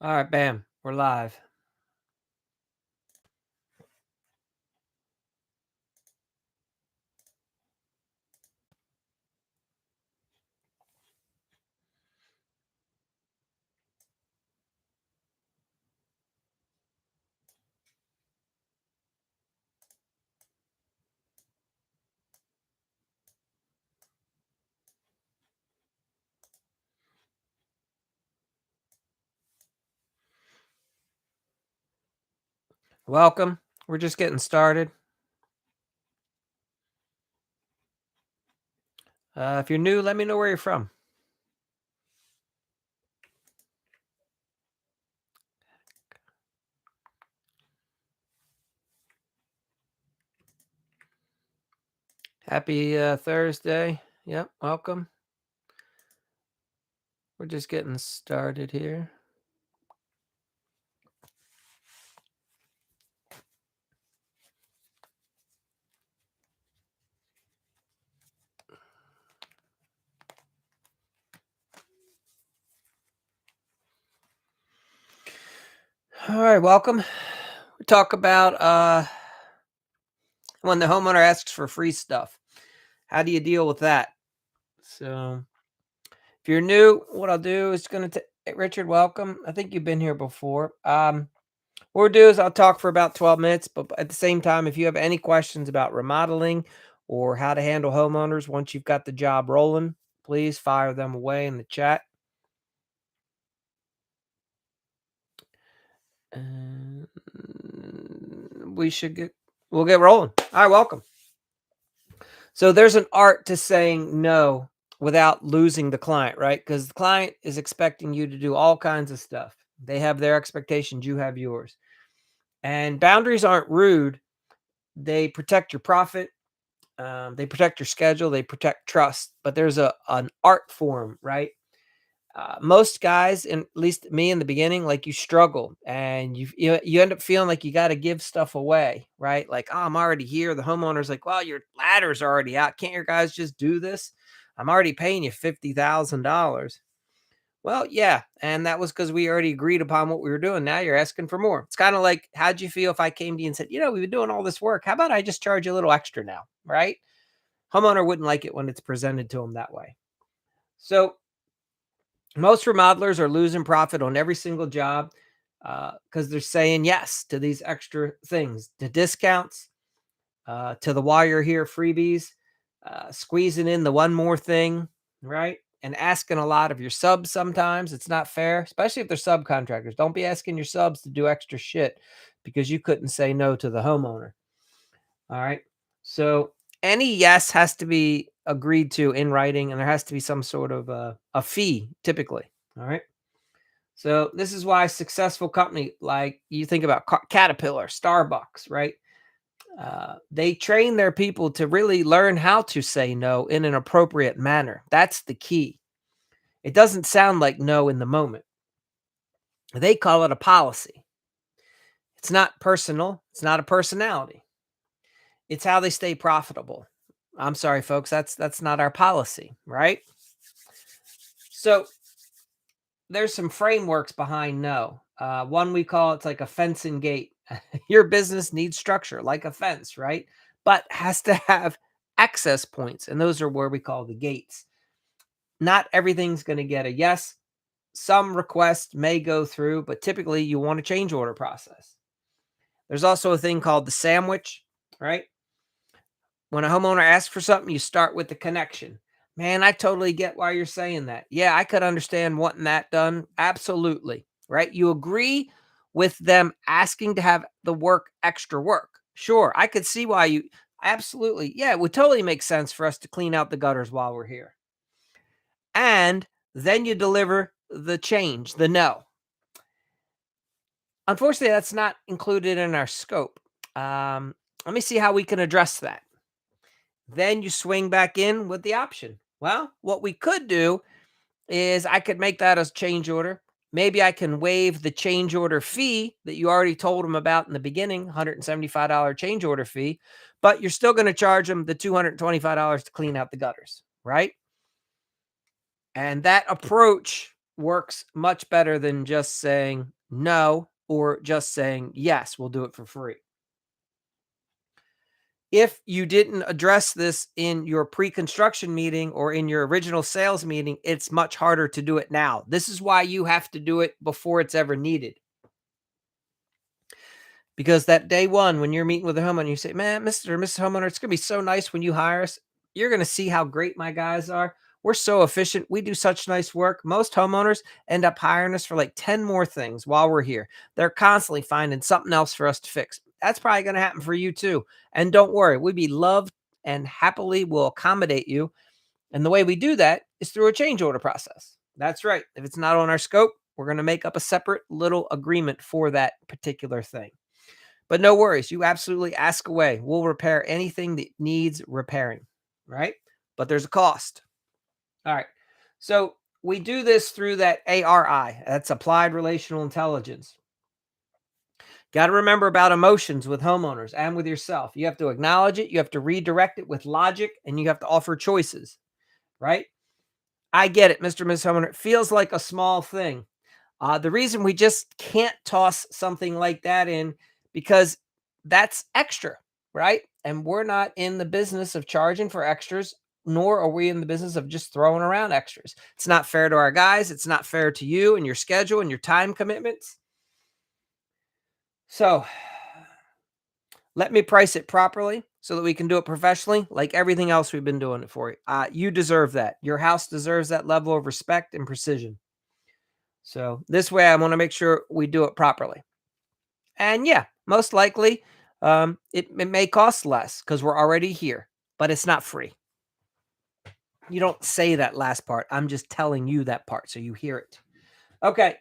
All right, bam, we're live. Welcome. We're just getting started. If you're new, let me know where you're from. Happy Thursday. Yep, welcome. We're just getting started here. All right, welcome. We talk about when the homeowner asks for free stuff. How do you deal with that? So, if you're new, what I'll do is going to Richard, welcome. I think you've been here before. What we'll do is I'll talk for about 12 minutes, but at the same time, if you have any questions about remodeling or how to handle homeowners once you've got the job rolling, please fire them away in the chat. And we'll get rolling. All right, welcome. So there's an art to saying no without losing the client, right? Because the client is expecting you to do all kinds of stuff. They have their expectations, you have yours. And boundaries aren't rude, they protect your profit. They protect your schedule, they protect trust, but there's an art form, right? Most guys, and at least me in the beginning, like you struggle and you end up feeling like you got to give stuff away, right? Like, oh, I'm already here. The homeowner's like, well, your ladder's already out. Can't your guys just do this? I'm already paying you $50,000. Well, yeah, and that was because we already agreed upon what we were doing. Now you're asking for more. It's kind of like, how'd you feel if I came to you and said, we've been doing all this work. How about I just charge you a little extra now, right? Homeowner wouldn't like it when it's presented to them that way. So most remodelers are losing profit on every single job because they're saying yes to these extra things, to discounts, to the while you're here freebies, squeezing in the one more thing, right? And asking a lot of your subs sometimes. It's not fair, especially if they're subcontractors. Don't be asking your subs to do extra shit because you couldn't say no to the homeowner. All right. So any yes has to be agreed to in writing, and there has to be some sort of a fee typically. All right. So this is why successful company like you think about Caterpillar, Starbucks, right? They train their people to really learn how to say no in an appropriate manner. That's the key. It doesn't sound like no in the moment. They call it a policy. It's not personal. It's not a personality. It's how they stay profitable. I'm sorry, folks. That's not our policy, right? So there's some frameworks behind no. One we call it's like a fence and gate. Your business needs structure, like a fence, right? But has to have access points, and those are where we call the gates. Not everything's going to get a yes. Some requests may go through, but typically you want a change order process. There's also a thing called the sandwich, right? When a homeowner asks for something, you start with the connection. Man, I totally get why you're saying that. Yeah, I could understand wanting that done. Absolutely. Right? You agree with them asking to have the work extra work. Sure, I could see why you absolutely. Yeah, it would totally make sense for us to clean out the gutters while we're here. And then you deliver the change, the no. Unfortunately, that's not included in our scope. Let me see how we can address that. Then you swing back in with the option. Well, what we could do is I could make that as change order. Maybe I can waive the change order fee that you already told them about in the beginning, $175 change order fee, but you're still going to charge them the $225 to clean out the gutters, right? And that approach works much better than just saying no or just saying yes, we'll do it for free. If you didn't address this in your pre-construction meeting or in your original sales meeting, it's much harder to do it now. This is why you have to do it before it's ever needed. Because that day one, when you're meeting with a homeowner, you say, man, Mr. or Mrs. Homeowner, it's going to be so nice when you hire us. You're going to see how great my guys are. We're so efficient. We do such nice work. Most homeowners end up hiring us for like 10 more things while we're here. They're constantly finding something else for us to fix. That's probably going to happen for you too. And don't worry, we'd be loved and happily will accommodate you. And the way we do that is through a change order process. That's right. If it's not on our scope, we're going to make up a separate little agreement for that particular thing. But no worries, you absolutely ask away. We'll repair anything that needs repairing, right? But there's a cost. All right. So we do this through that ARI. That's applied relational intelligence. Got to remember about emotions with homeowners and with yourself. You have to acknowledge it, you have to redirect it with logic, and you have to offer choices, right? I get it, Mr. and Ms. Homeowner. It feels like a small thing. The reason we just can't toss something like that in because that's extra, right? And we're not in the business of charging for extras, nor are we in the business of just throwing around extras. It's not fair to our guys. It's not fair to you and your schedule and your time commitments. So let me price it properly so that we can do it professionally, like everything else we've been doing it for you. You deserve that. Your house deserves that level of respect and precision. So this way, I want to make sure we do it properly. And yeah, most likely, it may cost less because we're already here, but it's not free. You don't say that last part. I'm just telling you that part so you hear it. Okay.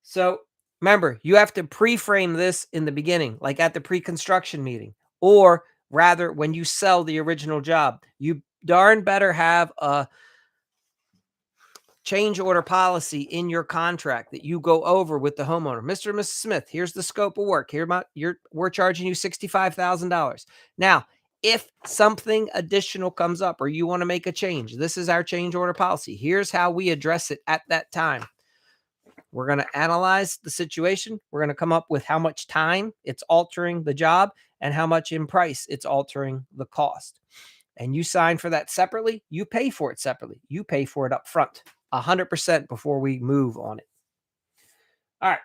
So remember, you have to pre-frame this in the beginning, like at the pre-construction meeting, or rather when you sell the original job. You darn better have a change order policy in your contract that you go over with the homeowner. Mr. and Mrs. Smith, here's the scope of work. We're charging you $65,000. Now, if something additional comes up or you want to make a change, this is our change order policy. Here's how we address it at that time. We're going to analyze the situation. We're going to come up with how much time it's altering the job and how much in price it's altering the cost. And you sign for that separately. You pay for it separately. You pay for it up front. 100% before we move on it. All right.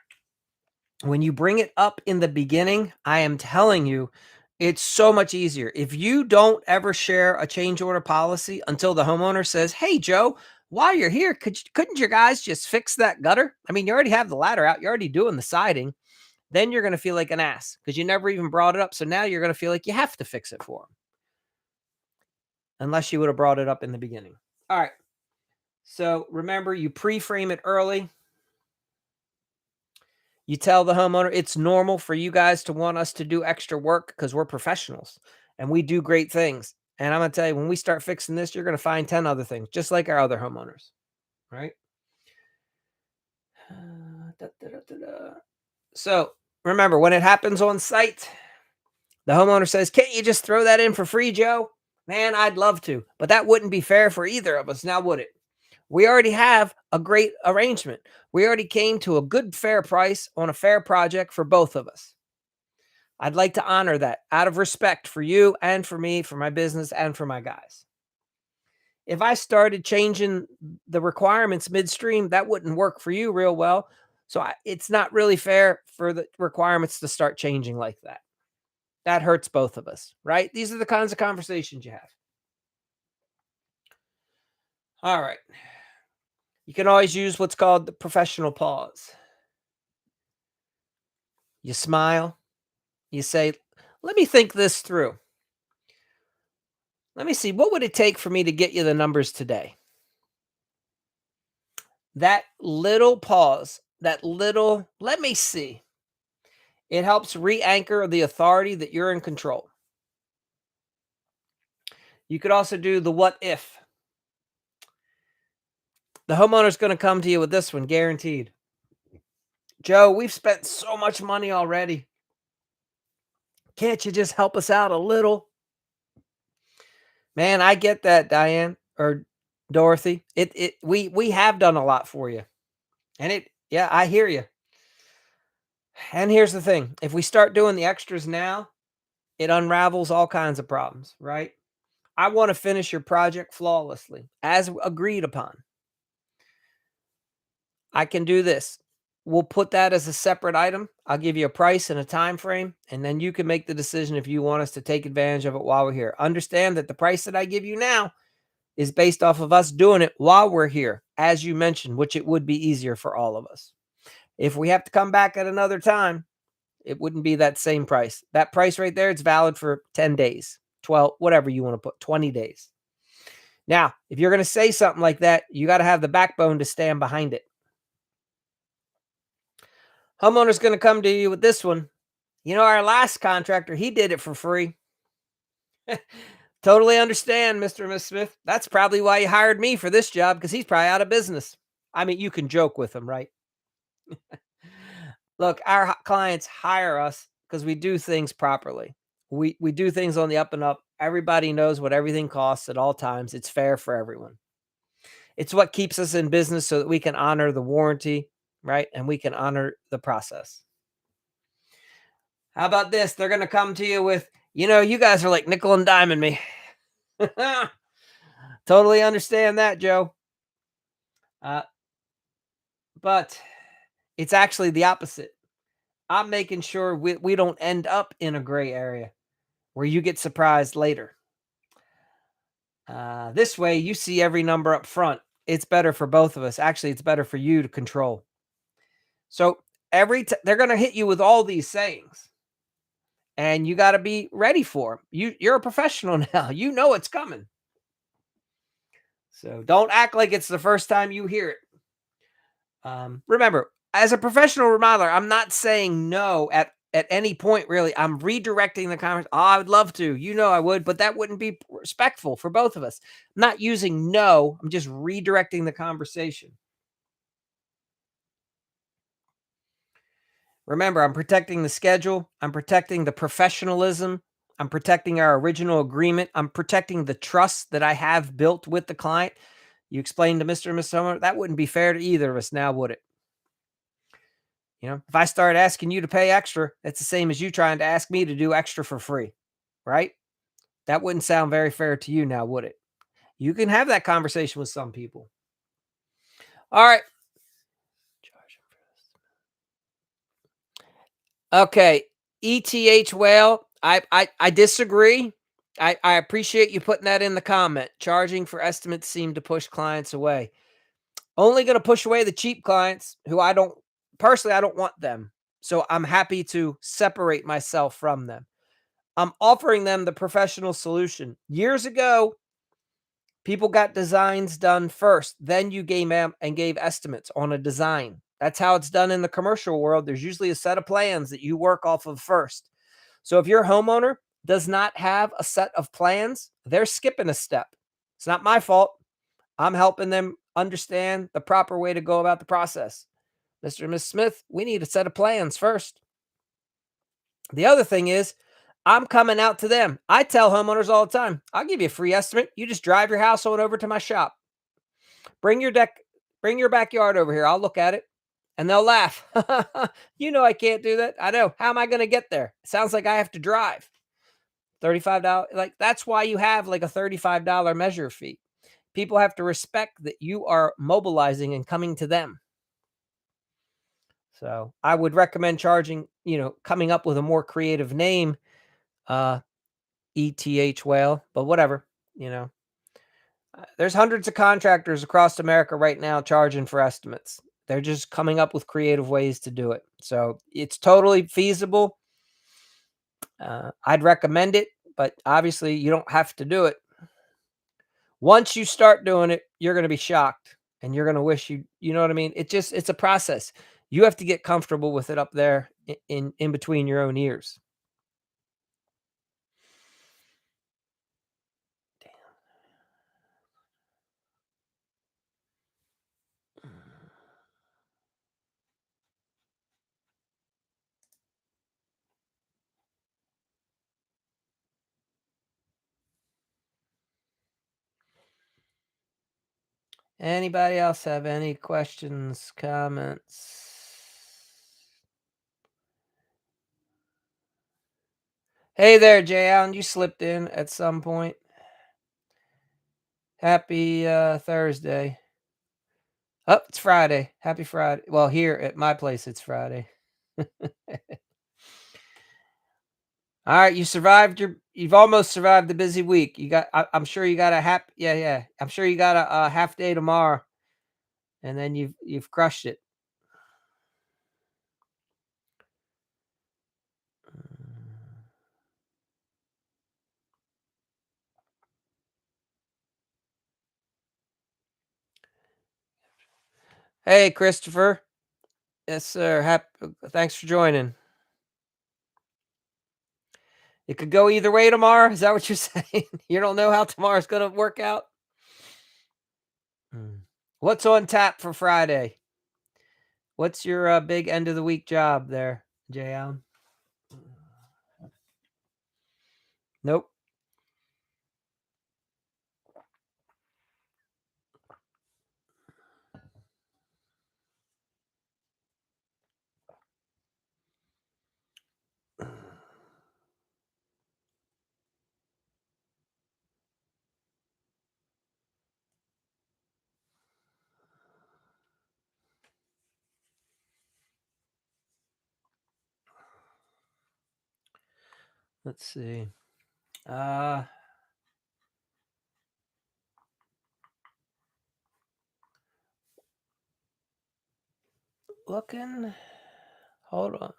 When you bring it up in the beginning, I am telling you, it's so much easier. If you don't ever share a change order policy until the homeowner says, hey, Joe, while you're here, couldn't your guys just fix that gutter? I mean, you already have the ladder out. You're already doing the siding. Then you're going to feel like an ass because you never even brought it up. So now you're going to feel like you have to fix it for them. Unless you would have brought it up in the beginning. All right. So remember, you pre-frame it early. You tell the homeowner it's normal for you guys to want us to do extra work because we're professionals and we do great things. And I'm going to tell you, when we start fixing this, you're going to find 10 other things, just like our other homeowners, right? So remember, when it happens on site, the homeowner says, can't you just throw that in for free, Joe? Man, I'd love to, but that wouldn't be fair for either of us, now would it? We already have a great arrangement. We already came to a good, fair price on a fair project for both of us. I'd like to honor that out of respect for you and for me, for my business, and for my guys. If I started changing the requirements midstream, that wouldn't work for you real well. So it's not really fair for the requirements to start changing like that. That hurts both of us, right? These are the kinds of conversations you have. All right. You can always use what's called the professional pause. You smile. You say, let me think this through. Let me see, what would it take for me to get you the numbers today? That little pause, that little, let me see, it helps re-anchor the authority that you're in control. You could also do the what if. The homeowner's going to come to you with this one, guaranteed. Joe, we've spent so much money already. Can't you just help us out a little? Man, I get that, Diane or Dorothy. We have done a lot for you. Yeah, I hear you. And here's the thing, if we start doing the extras now, it unravels all kinds of problems, right? I want to finish your project flawlessly, as agreed upon. I can do this. We'll put that as a separate item. I'll give you a price and a time frame, and then you can make the decision if you want us to take advantage of it while we're here. Understand that the price that I give you now is based off of us doing it while we're here, as you mentioned, which it would be easier for all of us. If we have to come back at another time, it wouldn't be that same price. That price right there, it's valid for 10 days, 12, whatever you want to put, 20 days. Now, if you're going to say something like that, you got to have the backbone to stand behind it. Homeowner's going to come to you with this one. You know, our last contractor, he did it for free. Totally understand, Mr. and Miss Smith. That's probably why you hired me for this job, because he's probably out of business. I mean, you can joke with him, right? Look, our clients hire us because we do things properly. We do things on the up and up. Everybody knows what everything costs at all times. It's fair for everyone. It's what keeps us in business so that we can honor the warranty, right? And we can honor the process. How about this? They're going to come to you with, you guys are like nickel and diming me. Totally understand that, Joe. Uh, but it's actually the opposite. I'm making sure we don't end up in a gray area where you get surprised later. This way, you see every number up front. It's better for both of us. Actually, it's better for you to control. So they're going to hit you with all these sayings, and you got to be ready for them. You're a professional now. You know it's coming. So don't act like it's the first time you hear it. Remember, as a professional remodeler, I'm not saying no at any point, really. I'm redirecting the conversation. Oh, I would love to. I would, but that wouldn't be respectful for both of us. I'm not using no. I'm just redirecting the conversation. Remember, I'm protecting the schedule. I'm protecting the professionalism. I'm protecting our original agreement. I'm protecting the trust that I have built with the client. You explained to Mr. and Miss Summer, that wouldn't be fair to either of us now, would it? If I start asking you to pay extra, it's the same as you trying to ask me to do extra for free, right? That wouldn't sound very fair to you now, would it? You can have that conversation with some people. All right. Okay. ETH whale. I disagree. I appreciate you putting that in the comment. Charging for estimates seem to push clients away. Only going to push away the cheap clients who I don't want them. So I'm happy to separate myself from them. I'm offering them the professional solution. Years ago, people got designs done first. Then you gave estimates on a design. That's how it's done in the commercial world. There's usually a set of plans that you work off of first. So if your homeowner does not have a set of plans, they're skipping a step. It's not my fault. I'm helping them understand the proper way to go about the process. Mr. and Miss Smith, we need a set of plans first. The other thing is, I'm coming out to them. I tell homeowners all the time, I'll give you a free estimate. You just drive your house on over to my shop. Bring your deck, bring your backyard over here. I'll look at it. And they'll laugh. I can't do that. I know. How am I going to get there? It sounds like I have to drive. $35. Like, that's why you have like a $35 measure fee. People have to respect that you are mobilizing and coming to them. So I would recommend charging, coming up with a more creative name, ETH whale, but whatever, there's hundreds of contractors across America right now charging for estimates. They're just coming up with creative ways to do it. So it's totally feasible. I'd recommend it, but obviously you don't have to do it. Once you start doing it, you're going to be shocked and you're going to wish you know what I mean? It's a process. You have to get comfortable with it up there in between your own ears. Anybody else have any questions, comments? Hey there, Jay Allen. You slipped in at some point. Happy Thursday. Oh, it's Friday. Happy Friday. Well, here at my place, it's Friday. All right, you've almost survived the busy week. I'm sure you got a yeah, yeah. I'm sure you got a half day tomorrow, and then you've crushed it. Hey, Christopher. Yes, sir. Thanks for joining. It could go either way tomorrow. Is that what you're saying? You don't know how tomorrow's gonna work out? Hmm. What's on tap for Friday? What's your big end of the week job there, Jay Allen? Nope. Let's see. Uh Looking. Hold on.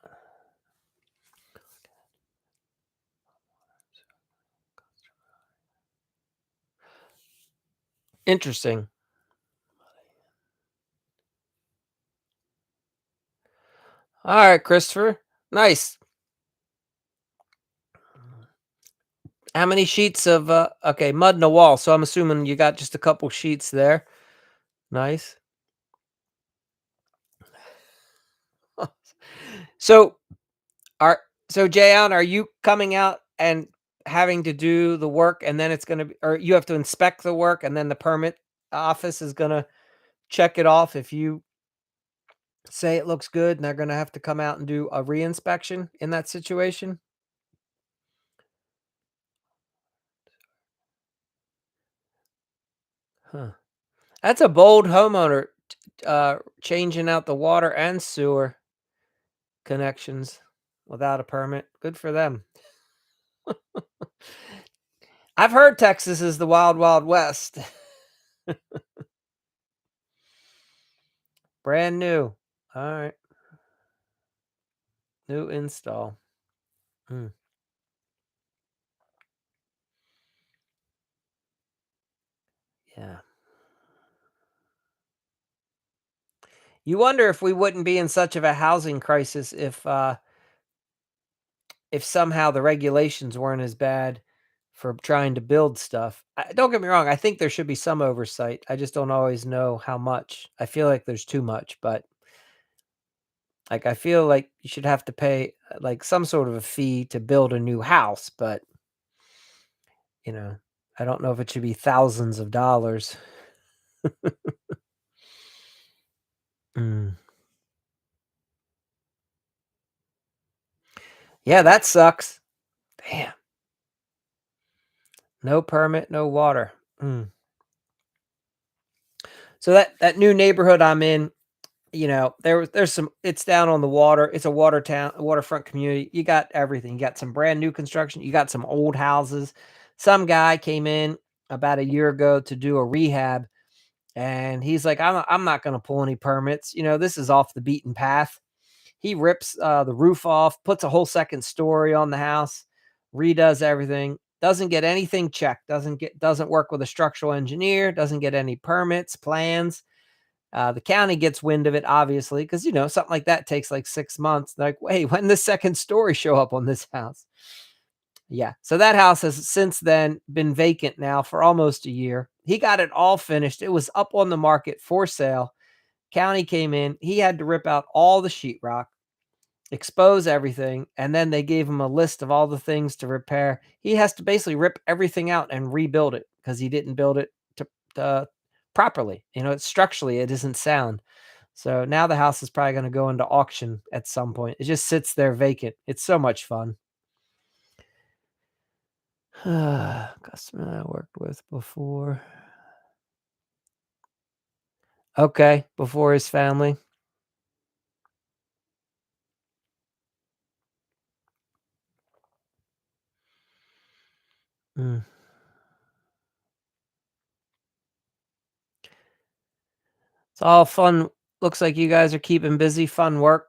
Interesting. All right, Christopher. Nice. How many sheets of okay, mud in the wall. So I'm assuming you got just a couple sheets there. Nice. So are Jay Allen, are you coming out and having to do the work and then it's gonna be, or you have to inspect the work and then the permit office is gonna check it off if you say it looks good and they're gonna have to come out and do a reinspection in that situation? Huh. That's a bold homeowner, changing out the water and sewer connections without a permit. Good for them. I've heard Texas is the wild, wild west. Brand new. All right. New install. Mm, yeah. You wonder if we wouldn't be in such of a housing crisis if somehow the regulations weren't as bad for trying to build stuff. Don't get me wrong, I think there should be some oversight. I just don't always know how much. I feel like there's too much, but like I feel like you should have to pay like some sort of a fee to build a new house, but you know, I don't know if it should be thousands of dollars. Mm. Yeah, that sucks. Damn. No permit, no water. Mm. So that new neighborhood I'm in, there's some, it's down on the water. It's a water town, a waterfront community. You got everything. You got some brand new construction. You got some old houses. Some guy came in about a year ago to do a rehab, and he's like, I'm not going to pull any permits. This is off the beaten path. He rips the roof off, puts a whole second story on the house, redoes everything. Doesn't get anything checked. Doesn't work with a structural engineer. Doesn't get any permits, plans. The county gets wind of it, obviously, because something like that takes like 6 months. They're like, wait, when the second story show up on this house? Yeah. So that house has since then been vacant now for almost a year. He got it all finished. It was up on the market for sale. County came in. He had to rip out all the sheetrock, expose everything, and then they gave him a list of all the things to repair. He has to basically rip everything out and rebuild it because he didn't build it to properly. It's structurally, it isn't sound. So now the house is probably gonna go into auction at some point. It just sits there vacant. It's so much fun. Customer I worked with before. Okay, before his family. Mm. It's all fun. Looks like you guys are keeping busy, fun work.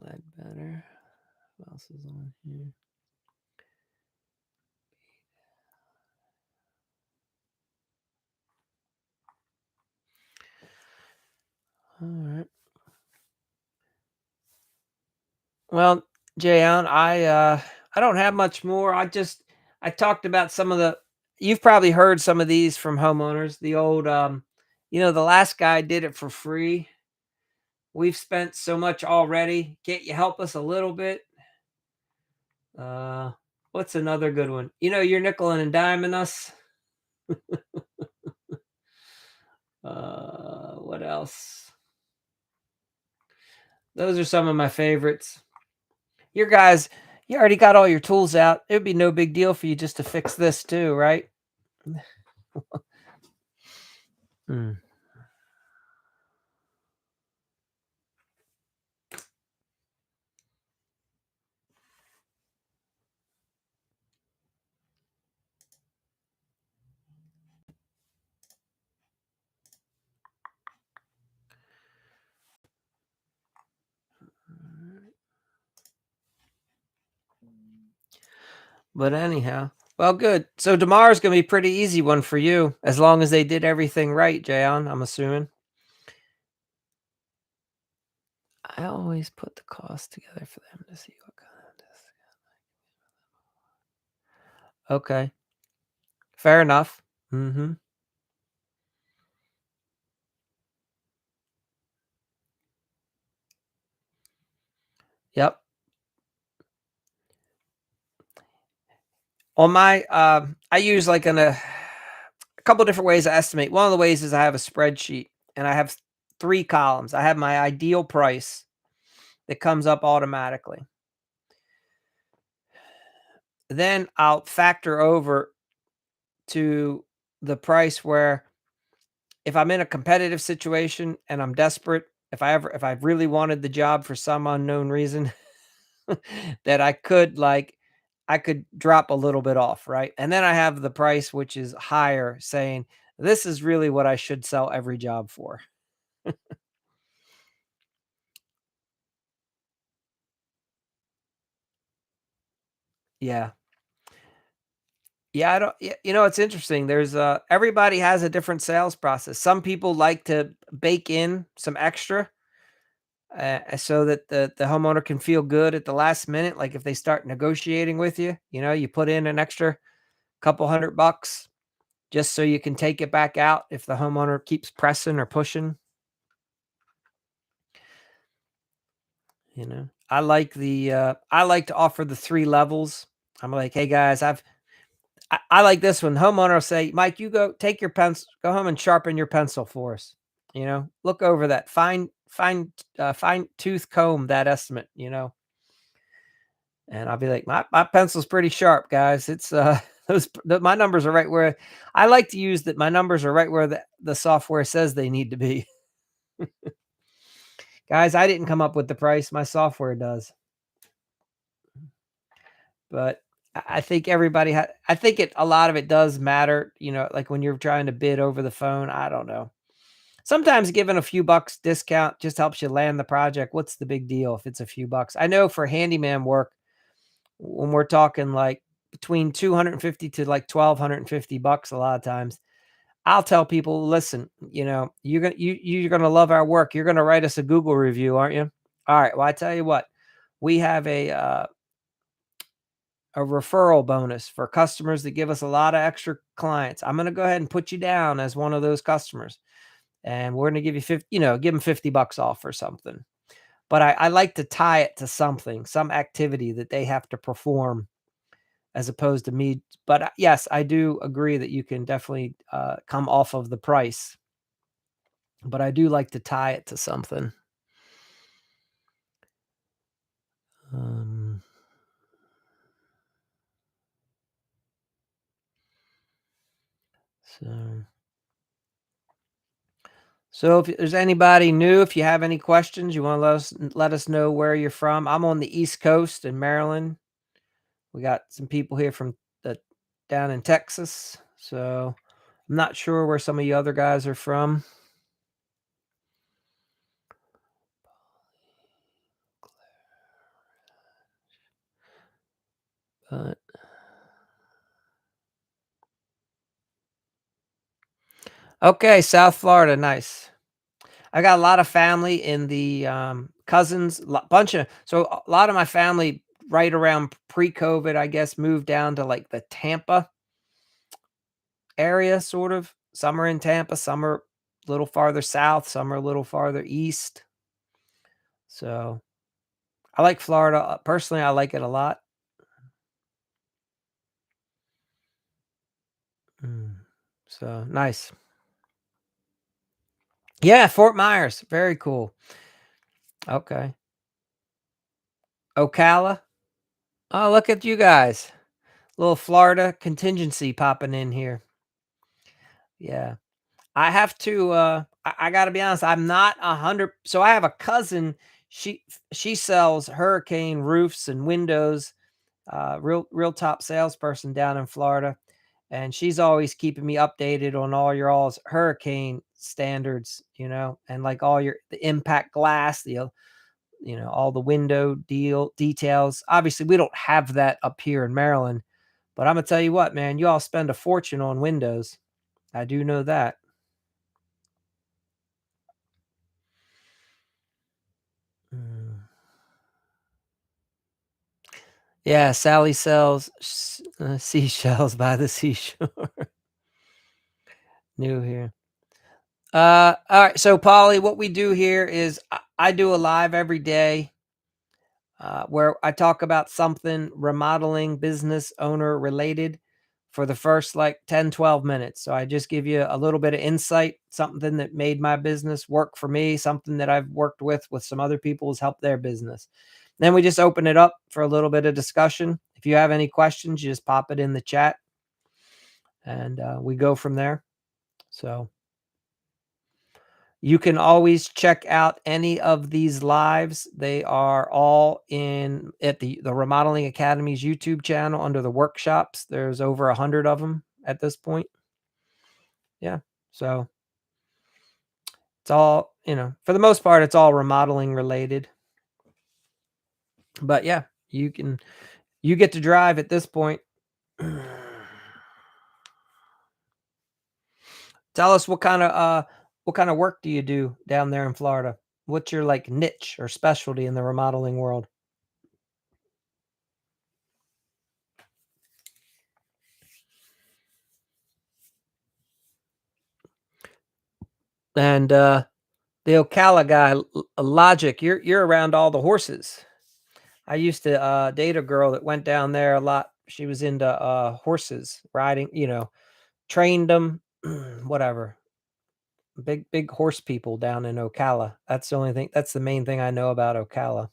Lead better. What else is on here? All right. Well, Jayon, I don't have much more. I talked about some of the you've probably heard some of these from homeowners. The old the last guy did it for free. We've spent so much already. Can't you help us a little bit? Uh what's another good one? You're nickel and diming us. What else? Those are some of my favorites. Your guys, you already got all your tools out. It would be no big deal for you just to fix this too, right? Mm. But anyhow, well, good. So tomorrow's gonna be a pretty easy one for you, as long as they did everything right, Jayon, I'm assuming. I always put the cost together for them to see what kind of this. Okay, fair enough. Mm-hmm. Yep. On my, I use like a couple different ways to estimate. One of the ways is I have a spreadsheet and I have three columns. I have my ideal price that comes up automatically. Then I'll factor over to the price where if I'm in a competitive situation and I'm desperate, if I really wanted the job for some unknown reason, that I could drop a little bit off, right? And then I have the price which is higher saying this is really what I should sell every job for. Yeah. Yeah, I don't it's interesting. There's everybody has a different sales process. Some people like to bake in some extra so that the homeowner can feel good at the last minute. Like if they start negotiating with you, you put in an extra couple $100 just so you can take it back out if the homeowner keeps pressing or pushing. I like to offer the three levels. I'm like, hey guys, I like this one. Homeowner will say, Mike, you go take your pencil, go home and sharpen your pencil for us. Look over that fine tooth comb that estimate. And I'll be like, my pencil's pretty sharp, guys. It's my numbers are right where I like to use that. My numbers are right where the software says they need to be. Guys, I didn't come up with the price. My software does. But I think I think a lot of it does matter, like when you're trying to bid over the phone. I don't know. Sometimes giving a few bucks discount just helps you land the project. What's the big deal if it's a few bucks? I know for handyman work, when we're talking like between 250 to like 1,250 bucks a lot of times, I'll tell people, listen, you're gonna love our work. You're gonna write us a Google review, aren't you? All right. Well, I tell you what, we have a referral bonus for customers that give us a lot of extra clients. I'm gonna go ahead and put you down as one of those customers, and we're gonna give you 50, give them $50 off or something. But I like to tie it to something, some activity that they have to perform as opposed to me. But yes, I do agree that you can definitely come off of the price, but I do like to tie it to something. Um, so, so if there's anybody new, if you have any questions, you want to let us know where you're from. I'm on the East Coast in Maryland. We got some people here from the down in Texas. So I'm not sure where some of you other guys are from. But okay, South Florida, nice. I got a lot of family in the cousins, bunch of so a lot of my family right around pre-COVID, I guess, moved down to like the Tampa area, sort of. Some are in Tampa, some are a little farther south, some are a little farther east. So I like Florida. Personally, I like it a lot. Mm, so nice. Yeah, Fort Myers, very cool. Okay. Ocala. Oh, look at you guys. Little Florida contingency popping in here. Yeah. I have to I gotta be honest, I'm not 100. So I have a cousin, she sells hurricane roofs and windows, real top salesperson down in Florida, and she's always keeping me updated on all your all's hurricane standards, and like all the impact glass, all the window details. Obviously, we don't have that up here in Maryland, but I'm gonna tell you what, man, you all spend a fortune on windows. I do know that. Mm. Yeah, Sally sells seashells by the seashore. New here. All right. So, Polly, what we do here is I do a live every day where I talk about something remodeling business owner related for the first like 10, 12 minutes. So I just give you a little bit of insight, something that made my business work for me, something that I've worked with some other people has helped their business. Then we just open it up for a little bit of discussion. If you have any questions, you just pop it in the chat and we go from there. So you can always check out any of these lives. They are all in at the Remodeling Academy's YouTube channel under the workshops. There's over 100 of them at this point. Yeah. So it's all, for the most part, it's all remodeling related. But yeah, you get to drive at this point. Tell us what kind of work do you do down there in Florida? What's your like niche or specialty in the remodeling world? And the Ocala guy, Logic, you're around all the horses. I used to date a girl that went down there a lot. She was into horses, riding, trained them, whatever. Big horse people down in Ocala. That's the main thing I know about Ocala.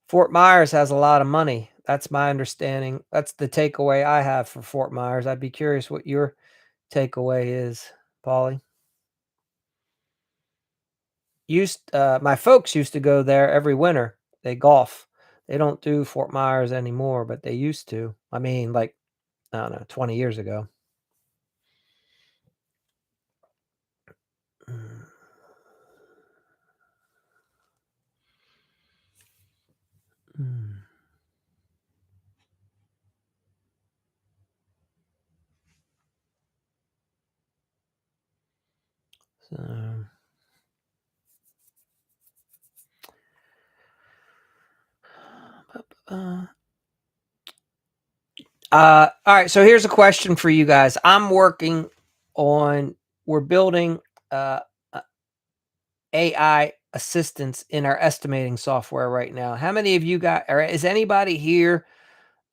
Fort Myers has a lot of money. That's my understanding. That's the takeaway I have for Fort Myers. I'd be curious what your takeaway is, Polly. My folks used to go there every winter. They golf. They don't do Fort Myers anymore, but they used to. I mean, like, I don't know, 20 years ago. Mm, mm. So, uh, all right. So here's a question for you guys. I'm working on we're building uh, uh, AI assistants in our estimating software right now. How many of you got, or is anybody here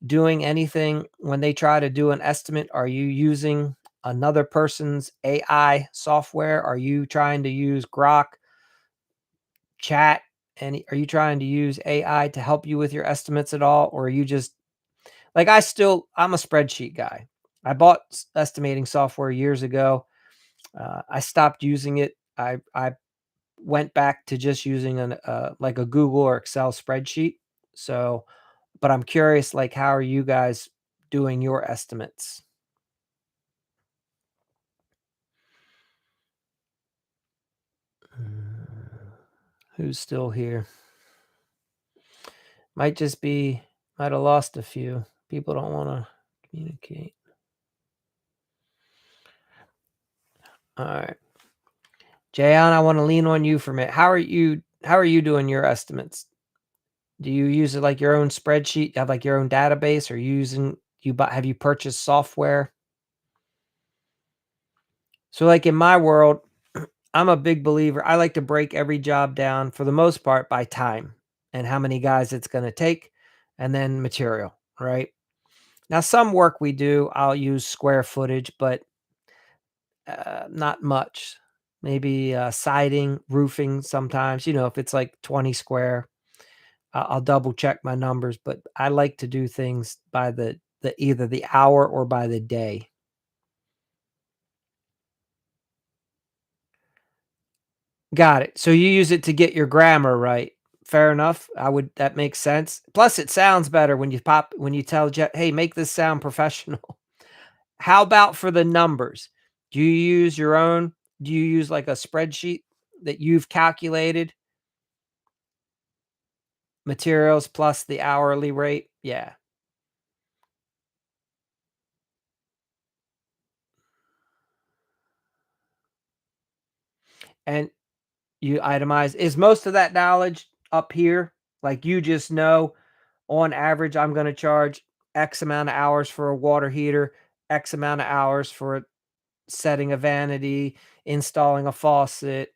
doing anything when they try to do an estimate? Are you using another person's AI software? Are you trying to use Grok, chat? And are you trying to use AI to help you with your estimates at all? Or are you just like, I'm a spreadsheet guy. I bought estimating software years ago. I stopped using it. I went back to just using like a Google or Excel spreadsheet. So, but I'm curious, like, how are you guys doing your estimates? Mm, Who's still here? Might just be, might have lost a few. People don't want to communicate. All right. Jayon, I want to lean on you for a minute. How are you doing your estimates? Do you use it like your own spreadsheet? Have like your own database, or have you purchased software? So like in my world, I'm a big believer. I like to break every job down for the most part by time and how many guys it's going to take, and then material, right? Now, some work we do, I'll use square footage, but not much. Maybe siding, roofing sometimes, if it's like 20 square, I'll double check my numbers, but I like to do things by the either the hour or by the day. Got it. So you use it to get your grammar right. Fair enough. That makes sense. Plus, it sounds better when you tell Jeff, "Hey, make this sound professional." How about for the numbers? Do you use your own? Do you use like a spreadsheet that you've calculated materials plus the hourly rate? Yeah. And you itemize. Is most of that knowledge up here? Like you just know on average, I'm going to charge X amount of hours for a water heater, X amount of hours for setting a vanity, installing a faucet.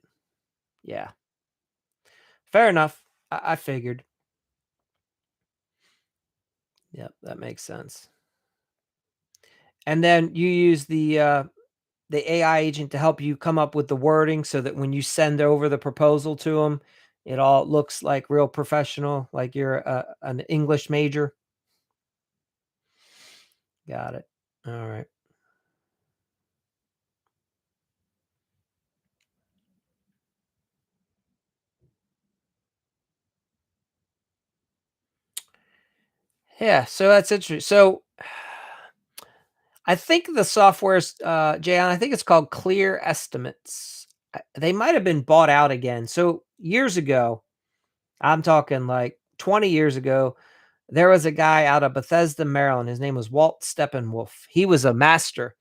Yeah, fair enough. I figured. Yep, that makes sense. And then you use the AI agent to help you come up with the wording so that when you send over the proposal to them, it all looks like real professional, like you're an English major. Got it. All right. Yeah, so that's interesting. So I think the software's, Jayon, I think it's called Clear Estimates. They might have been bought out again. So years ago, I'm talking like 20 years ago, there was a guy out of Bethesda, Maryland. His name was Walt Steppenwolf. He was a master.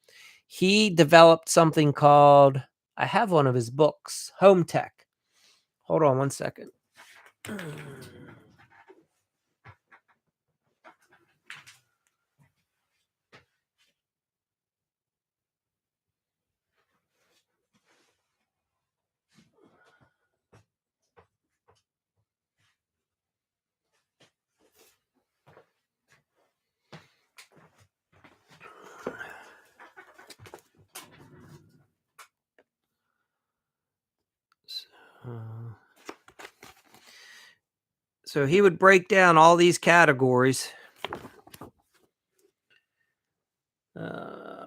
He developed something called, I have one of his books, Home Tech. Hold on one second. So so he would break down all these categories.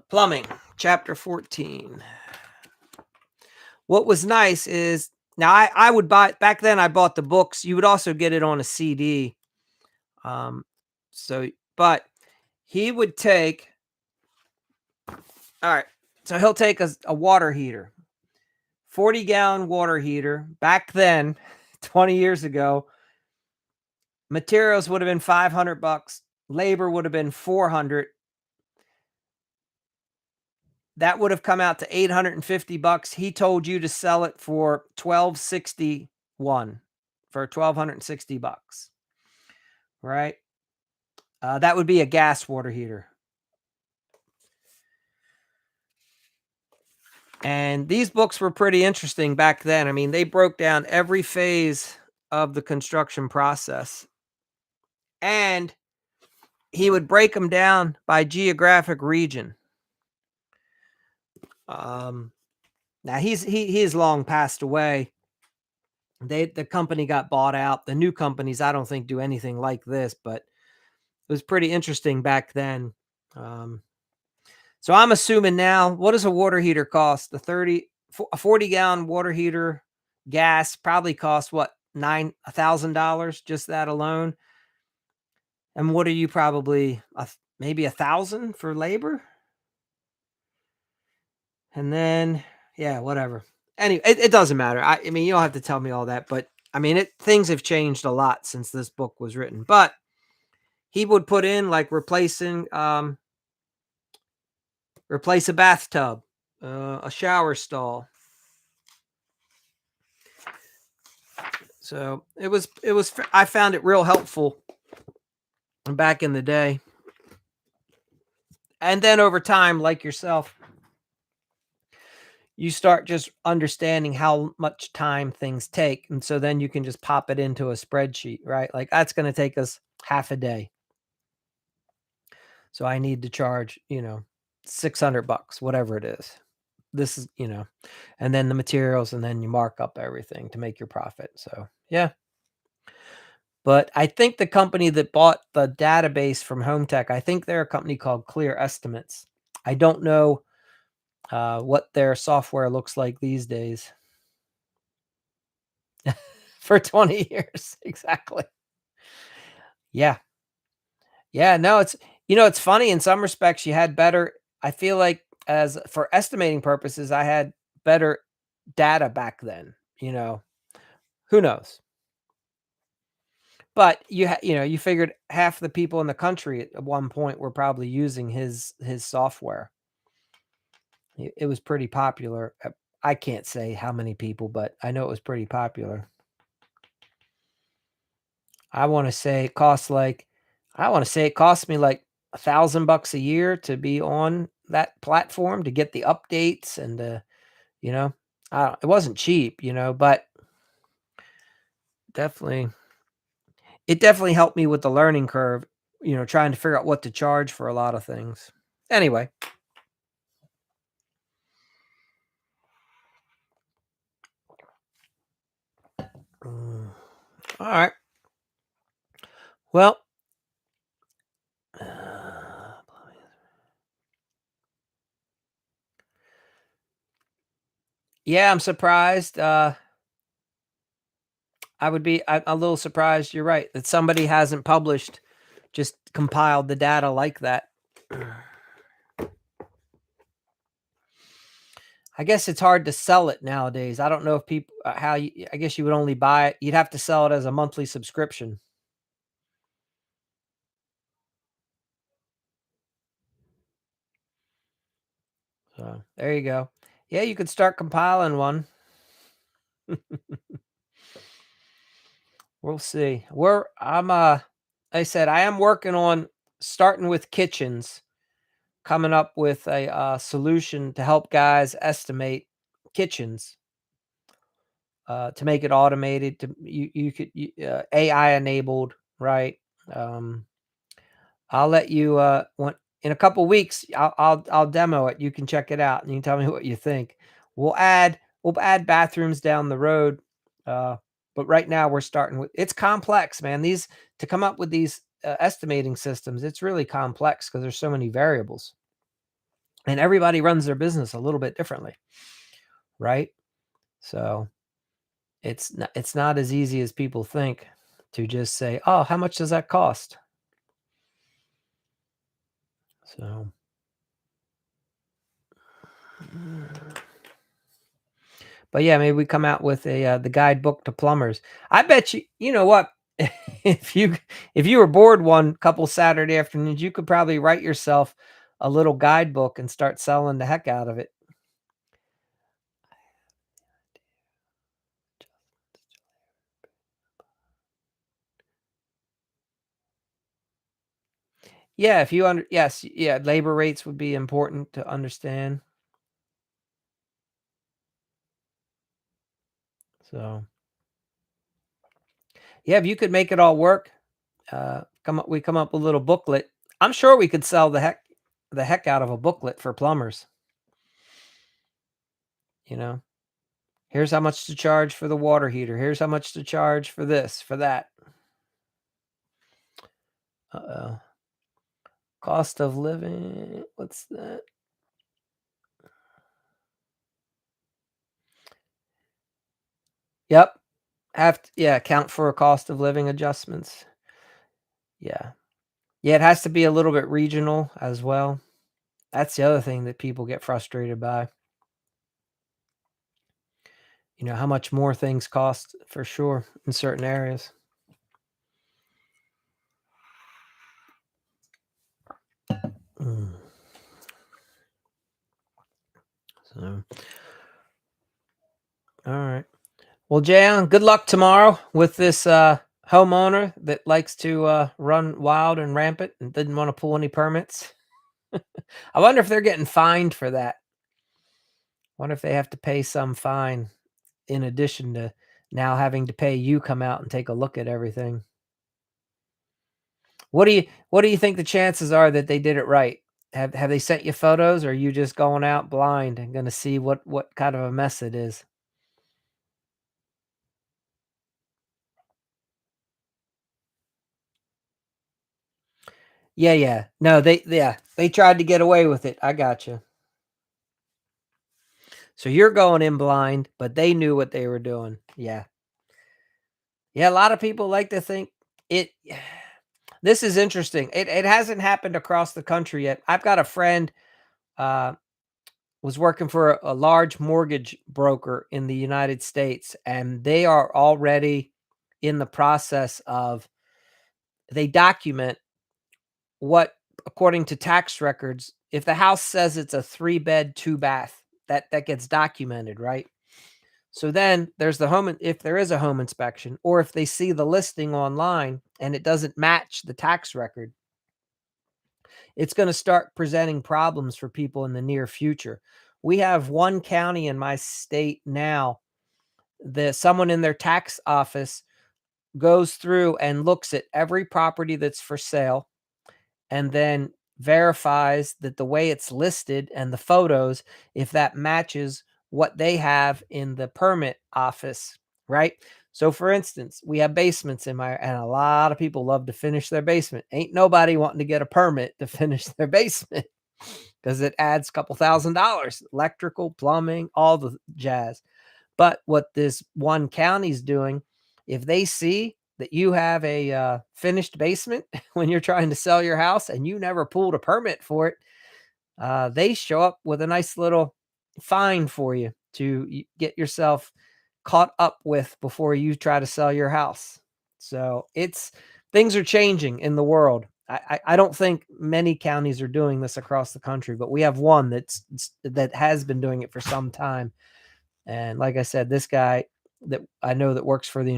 Plumbing, chapter 14. What was nice is now I would buy back then. I bought the books. You would also get it on a CD. Um, but he would take. All right, so he'll take a water heater, 40-gallon water heater. Back then, 20 years ago, materials would have been $500. Labor would have been 400. That would have come out to $850. He told you to sell it for 1261 for 1260 bucks, right? That would be a gas water heater. And these books were pretty interesting back then. I mean, they broke down every phase of the construction process, and he would break them down by geographic region. Um, Now he is long passed away. The company got bought out. The new companies, I don't think, do anything like this, but it was pretty interesting back then. Um, so I'm assuming now, what does a water heater cost? A 40-gallon water heater, gas probably costs what, $1,000, just that alone. And what are you probably maybe 1,000 for labor? And then, yeah, whatever. Anyway, it doesn't matter. I mean, you don't have to tell me all that, but I mean, things have changed a lot since this book was written. But he would put in like replace a bathtub, a shower stall. So I found it real helpful back in the day. And then over time, like yourself, you start just understanding how much time things take. And so then you can just pop it into a spreadsheet, right? Like that's going to take us half a day. So I need to charge, 600 bucks, whatever it is. This is, and then the materials, and then you mark up everything to make your profit. So, yeah. But I think the company that bought the database from Home Tech, I think they're a company called Clear Estimates. I don't know what their software looks like these days. For 20 years. Exactly. Yeah. Yeah. No, it's funny in some respects you had better. I feel like as for estimating purposes, I had better data back then, who knows? But you figured half the people in the country at one point were probably using his software. It was pretty popular. I can't say how many people, but I know it was pretty popular. I wanna say it costs like I wanna say it costs me like $1,000 a year to be on that platform to get the updates and you know, it wasn't cheap, but definitely it definitely helped me with the learning curve, trying to figure out what to charge for a lot of things. Anyway. Mm, alright. Well, yeah, I'm surprised, I'm a little surprised, you're right, that somebody hasn't published, just compiled the data like that. I guess it's hard to sell it nowadays. I don't know if people how you I guess you would only buy it. You'd have to sell it as a monthly subscription. So, there you go. Yeah, you could start compiling one. We'll see. I said I am working on starting with kitchens, coming up with a, solution to help guys estimate kitchens, to make it automated, to you could AI enabled, right? Um I'll let you, when in a couple weeks, I'll demo it. You can check it out, and you can tell me what you think. We'll add bathrooms down the road, uh, but right now we're starting with it's complex, man. These to come up with these, estimating systems, it's really complex because there's so many variables, and everybody runs their business a little bit differently, right? So, it's not as easy as people think to just say, "Oh, how much does that cost?" So but yeah, maybe we come out with the guidebook to plumbers. I bet you know what? If you were bored one couple Saturday afternoons, you could probably write yourself a little guidebook and start selling the heck out of it. Yeah, if you under yes, yeah, labor rates would be important to understand. So, yeah, if you could make it all work, come up with a little booklet. I'm sure we could sell the heck out of a booklet for plumbers, you know? Here's how much to charge for the water heater. Here's how much to charge for this, for that. Uh-oh. Cost of living. What's that? Yep. Yeah, account for a cost of living adjustments. Yeah. Yeah, it has to be a little bit regional as well. That's the other thing that people get frustrated by. How much more things cost for sure in certain areas. Mm, so, all right. Well, Jan, good luck tomorrow with this homeowner that likes to run wild and rampant and didn't want to pull any permits. I wonder if they're getting fined for that. Wonder if they have to pay some fine in addition to now having to pay you come out and take a look at everything. What do you think the chances are that they did it right? Have they sent you photos, or are you just going out blind and gonna see what kind of a mess it is? Yeah, yeah. No, they tried to get away with it. I gotcha. So you're going in blind, but they knew what they were doing. Yeah. Yeah, a lot of people like to think it this is interesting. It hasn't happened across the country yet. I've got a friend, uh, was working for a large mortgage broker in the United States, and they are already in the process of they document what, according to tax records, if the house says it's a 3-bed, 2-bath, that gets documented, right? So then there's the home if there is a home inspection, or if they see the listing online and it doesn't match the tax record, it's gonna start presenting problems for people in the near future. We have one county in my state now that someone in their tax office goes through and looks at every property that's for sale and then verifies that the way it's listed and the photos, if that matches what they have in the permit office, right? So for instance, we have basements in my and a lot of people love to finish their basement. Ain't nobody wanting to get a permit to finish their basement because it adds a couple $1,000, electrical, plumbing, all the jazz. But what this one county's doing, if they see that you have a finished basement when you're trying to sell your house and you never pulled a permit for it, they show up with a nice little fine for you to get yourself caught up with before you try to sell your house. So it's things are changing in the world. I don't think many counties are doing this across the country, but we have one that has been doing it for some time. And like I said, this guy that I know that works for the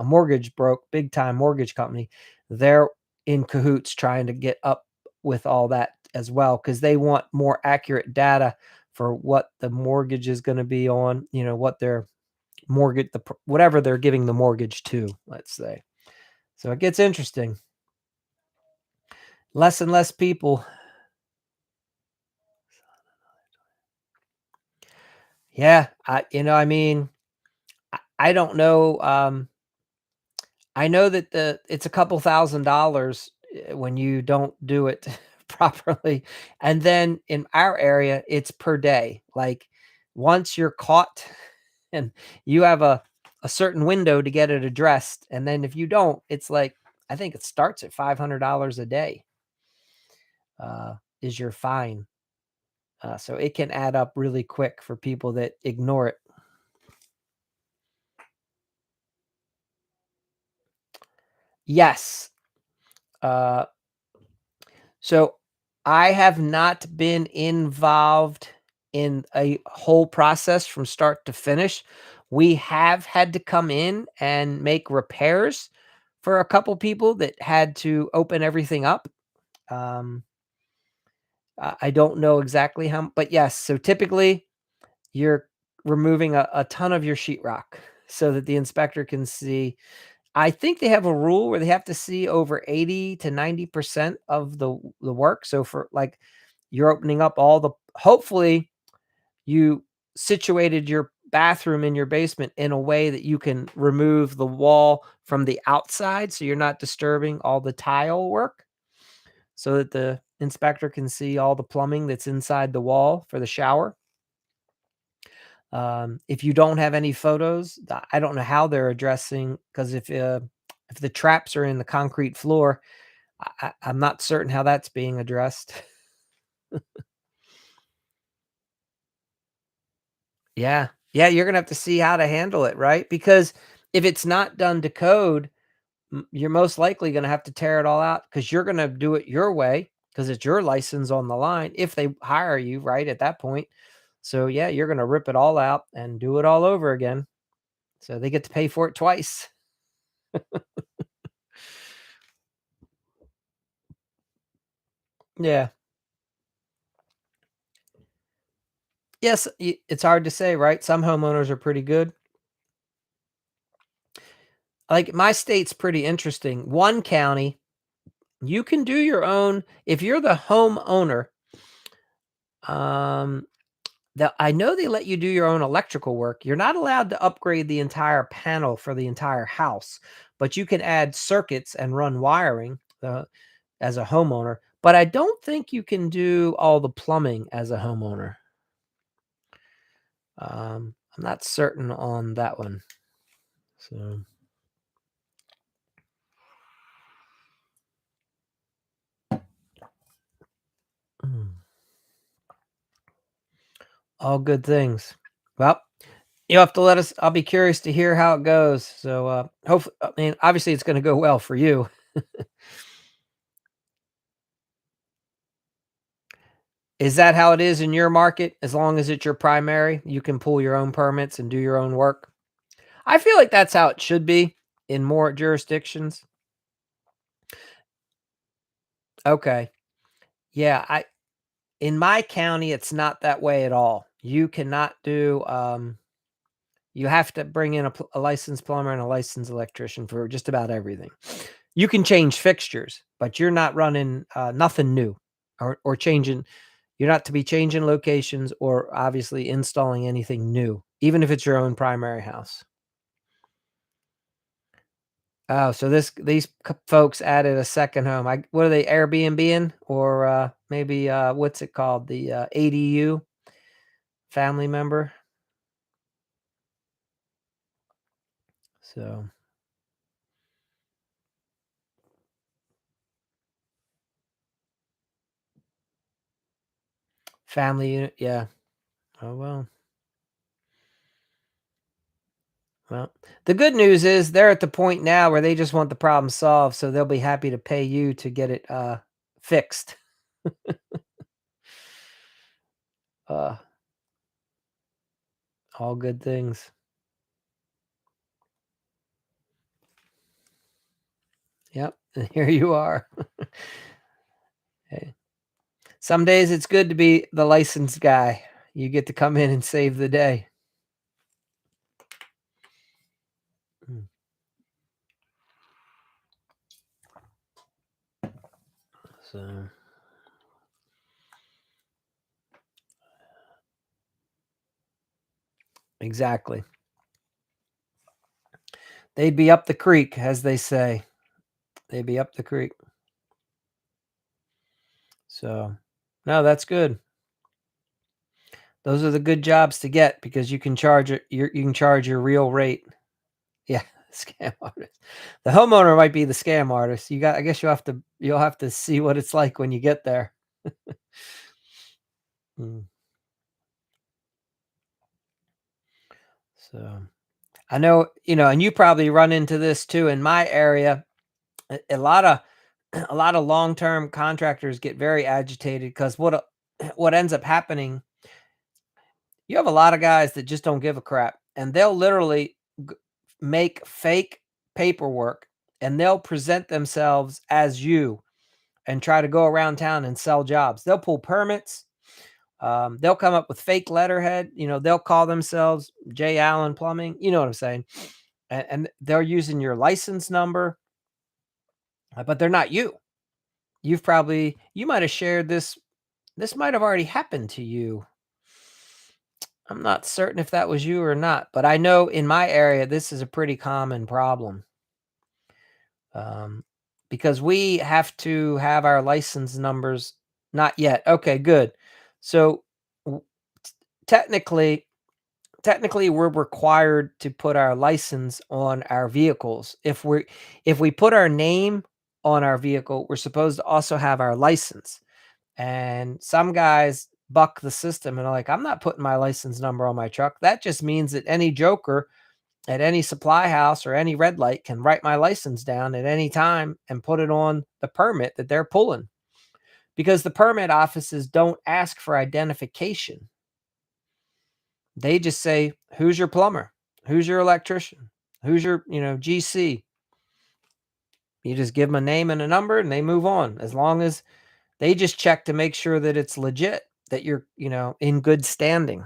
a mortgage big time mortgage company, they're in cahoots trying to get up with all that as well because they want more accurate data for what the mortgage is going to be on, what their whatever they're giving the mortgage to, let's say. So it gets interesting. Less and less people. Yeah, I mean, I don't know. I know that it's a couple $1,000 when you don't do it properly, and then in our area, it's per day. Like, once you're caught and you have a certain window to get it addressed, and then if you don't, it's like I think it starts at $500 a day, is your fine. So it can add up really quick for people that ignore it. Yes. Uh So, I have not been involved in a whole process from start to finish. We have had to come in and make repairs for a couple people that had to open everything up. Um, I don't know exactly how but yes, so typically, you're removing a ton of your sheetrock so that the inspector can see. I think they have a rule where they have to see over 80 to 90% of the work. So for like you're opening up all the hopefully you situated your bathroom in your basement in a way that you can remove the wall from the outside so you're not disturbing all the tile work so that the inspector can see all the plumbing that's inside the wall for the shower. If you don't have any photos, I don't know how they're addressing because if the traps are in the concrete floor, I'm not certain how that's being addressed. Yeah. Yeah, you're gonna have to see how to handle it, right? Because if it's not done to code, you're most likely gonna have to tear it all out because 'cause you're gonna do it your way because it's your license on the line if they hire you, right, at that point. So, yeah, you're gonna rip it all out and do it all over again. So they get to pay for it twice. Yeah. Yes, it's hard to say, right? Some homeowners are pretty good. Like, my state's pretty interesting. One county, you can do your own if you're the homeowner, um, I know they let you do your own electrical work. You're not allowed to upgrade the entire panel for the entire house, but you can add circuits and run wiring, as a homeowner, but I don't think you can do all the plumbing as a homeowner. I'm not certain on that one. So, mm, all good things. Well, you'll have to let us I'll be curious to hear how it goes. So, hopefully I mean, obviously, it's gonna go well for you. Is that how it is in your market? As long as it's your primary, you can pull your own permits and do your own work? I feel like that's how it should be in more jurisdictions. Okay. Yeah, I in my county, it's not that way at all. You cannot do, you have to bring in a licensed plumber and a licensed electrician for just about everything. You can change fixtures, but you're not running, nothing new or changing you're not to be changing locations or obviously installing anything new, even if it's your own primary house. Oh, so these folks added a second home. What are they Airbnb-ing or, maybe, what's it called? The, ADU, family member? So, family unit, yeah. Oh, well, the good news is they're at the point now where they just want the problem solved, so they'll be happy to pay you to get it, fixed. Uh, all good things. Yep, and here you are. Hey, some days it's good to be the licensed guy. You get to come in and save the day. Mm, so, exactly. They'd be up the creek, as they say. They'd be up the creek. So, no, that's good. Those are the good jobs to get because you can charge your real rate. Yeah, scam artist. The homeowner might be the scam artist. I guess you'll have to see what it's like when you get there. Mm, so, I know, and you probably run into this too in my area. A lot of a lot of long-term contractors get very agitated because what ends up happening, you have a lot of guys that just don't give a crap, and they'll literally g make fake paperwork, and they'll present themselves as you and try to go around town and sell jobs. They'll pull permits, They'll come up with fake letterhead. They'll call themselves J. Allen Plumbing. You know what I'm saying? And they're using your license number, but they're not you. You might have shared this. This might have already happened to you. I'm not certain if that was you or not, but I know in my area, this is a pretty common problem. Um, because we have to have our license numbers. Not yet. Okay, good. So w- technically, technically we're required to put our license on our vehicles. If we put our name on our vehicle, we're supposed to also have our license. And some guys buck the system and are like, I'm not putting my license number on my truck. That just means that any joker at any supply house or any red light can write my license down at any time and put it on the permit that they're pulling, because the permit offices don't ask for identification. They just say, who's your plumber? Who's your electrician? Who's your, GC? You just give them a name and a number and they move on. As long as they just check to make sure that it's legit, that you're, in good standing.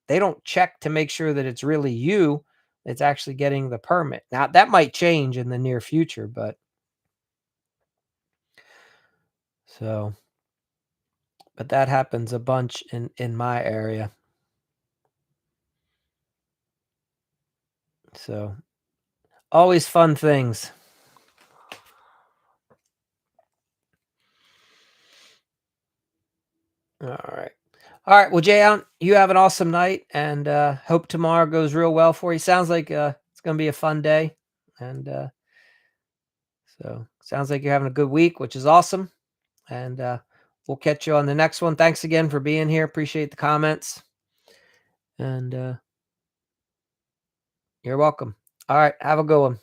They don't check to make sure that it's really you that's actually getting the permit. Now, that might change in the near future, so but that happens a bunch in my area. So, always fun things. All right. All right. Well, Jay, you have an awesome night, and hope tomorrow goes real well for you. Sounds like it's going to be a fun day, and so sounds like you're having a good week, which is awesome. And we'll catch you on the next one. Thanks again for being here. Appreciate the comments, and you're welcome. All right. Have a good one.